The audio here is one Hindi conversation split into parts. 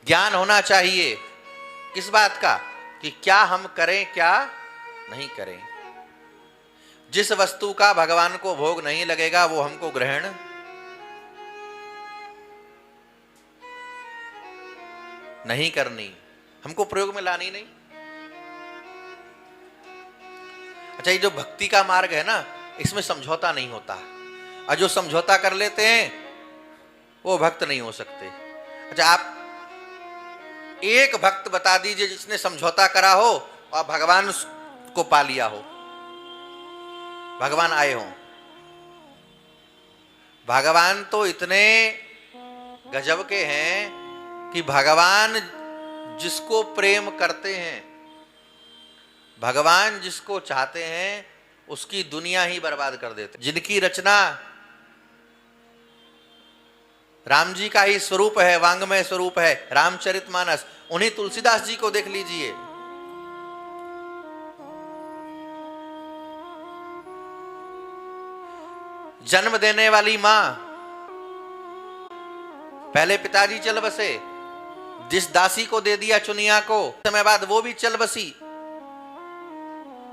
ज्ञान होना चाहिए किस बात का, कि क्या हम करें क्या नहीं करें। जिस वस्तु का भगवान को भोग नहीं लगेगा वो हमको ग्रहण नहीं करनी, हमको प्रयोग में लानी नहीं। अच्छा, ये जो भक्ति का मार्ग है ना, इसमें समझौता नहीं होता, और जो समझौता कर लेते हैं वो भक्त नहीं हो सकते। अच्छा, आप एक भक्त बता दीजिए जिसने समझौता करा हो और भगवान को पा लिया हो, भगवान आए हो। भगवान तो इतने गजब के हैं कि भगवान जिसको प्रेम करते हैं, भगवान जिसको चाहते हैं, उसकी दुनिया ही बर्बाद कर देते। जिनकी रचना राम जी का ही स्वरूप है, वांग्मय स्वरूप है, रामचरितमानस, उन्हीं तुलसीदास जी को देख लीजिए। जन्म देने वाली मां, पहले पिताजी चल बसे, जिस दासी को दे दिया चुनिया को, समय बाद वो भी चल बसी।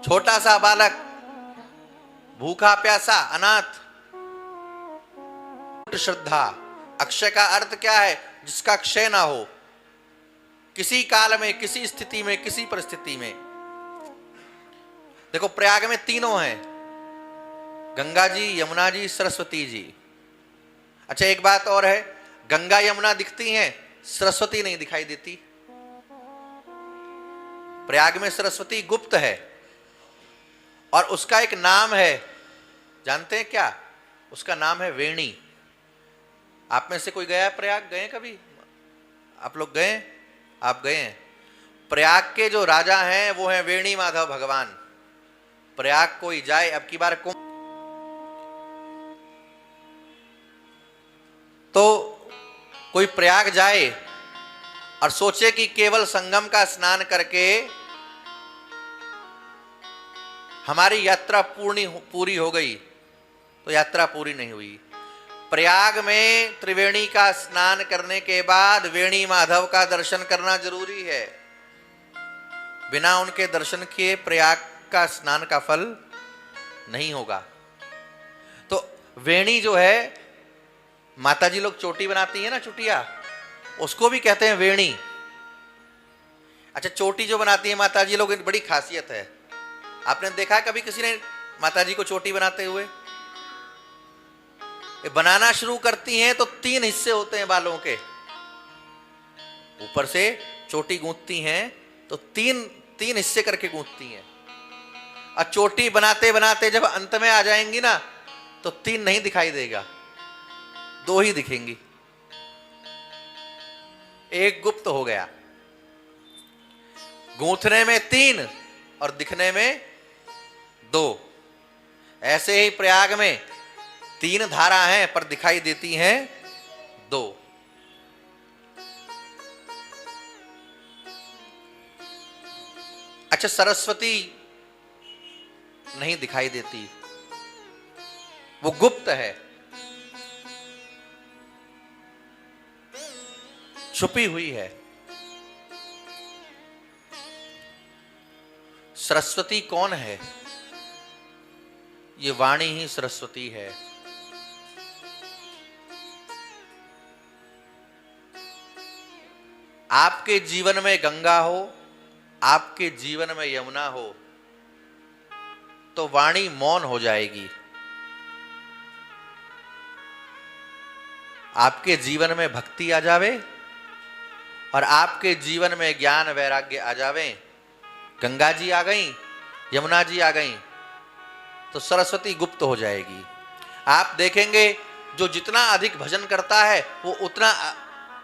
छोटा सा बालक, भूखा प्यासा, अनाथ। श्रद्धा, अक्षय का अर्थ क्या है? जिसका क्षय ना हो, किसी काल में, किसी स्थिति में, किसी परिस्थिति में। देखो, प्रयाग में तीनों हैं, गंगा जी, यमुना जी, सरस्वती जी। अच्छा, एक बात और है, गंगा यमुना दिखती हैं, सरस्वती नहीं दिखाई देती। प्रयाग में सरस्वती गुप्त है और उसका एक नाम है, जानते हैं क्या? उसका नाम है वेणी। आप में से कोई गया है प्रयाग? गए कभी आप लोग? गए? आप गए हैं? प्रयाग के जो राजा हैं वो हैं वेणी माधव भगवान। प्रयाग कोई जाए, अब की बार कुंभ, तो कोई प्रयाग जाए और सोचे कि केवल संगम का स्नान करके हमारी यात्रा पूरी हो गई, तो यात्रा पूरी नहीं हुई। प्रयाग में त्रिवेणी का स्नान करने के बाद वेणी माधव का दर्शन करना जरूरी है। बिना उनके दर्शन किए प्रयाग का स्नान का फल नहीं होगा। तो वेणी जो है, माताजी लोग चोटी बनाती है ना, चुटिया, उसको भी कहते हैं वेणी। अच्छा, चोटी जो बनाती है माताजी लोग, बड़ी खासियत है। आपने देखा है कभी किसी ने माताजी को चोटी बनाते हुए? बनाना शुरू करती हैं तो 3 हिस्से होते हैं बालों के, ऊपर से चोटी गूंथती हैं तो तीन हिस्से करके गूंथती हैं। और चोटी बनाते बनाते जब अंत में आ जाएंगी ना, तो 3 नहीं दिखाई देगा, 2 ही दिखेंगी। एक गुप्त हो गया, गूंथने में 3 और दिखने में 2। ऐसे ही प्रयाग में 3 धारा हैं पर दिखाई देती हैं 2। अच्छा, सरस्वती नहीं दिखाई देती, वो गुप्त है, छुपी हुई है। सरस्वती कौन है? ये वाणी ही सरस्वती है। आपके जीवन में गंगा हो, आपके जीवन में यमुना हो, तो वाणी मौन हो जाएगी। आपके जीवन में भक्ति आ जावे और आपके जीवन में ज्ञान वैराग्य आ जावे, गंगा जी आ गई, यमुना जी आ गई, तो सरस्वती गुप्त हो जाएगी। आप देखेंगे जो जितना अधिक भजन करता है वो उतना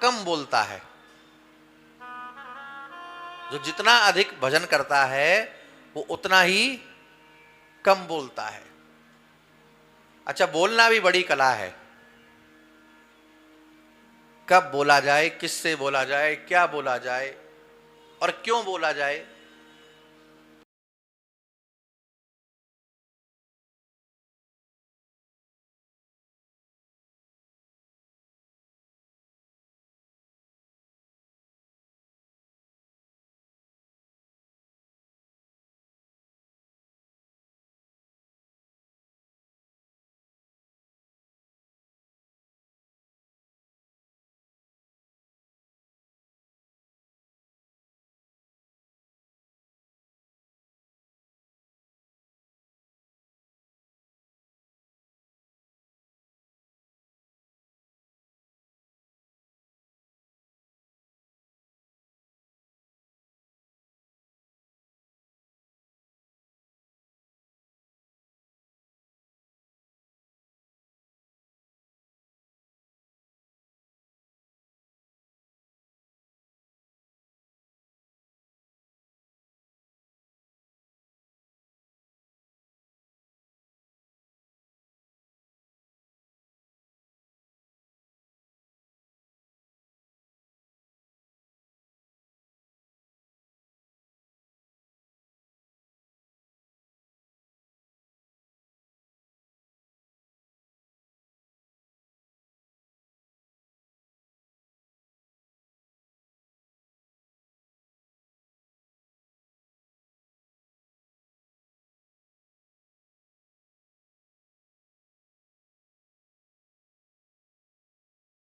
कम बोलता है। जो जितना अधिक भजन करता है वो उतना ही कम बोलता है। अच्छा, बोलना भी बड़ी कला है। कब बोला जाए, किससे बोला जाए, क्या बोला जाए और क्यों बोला जाए,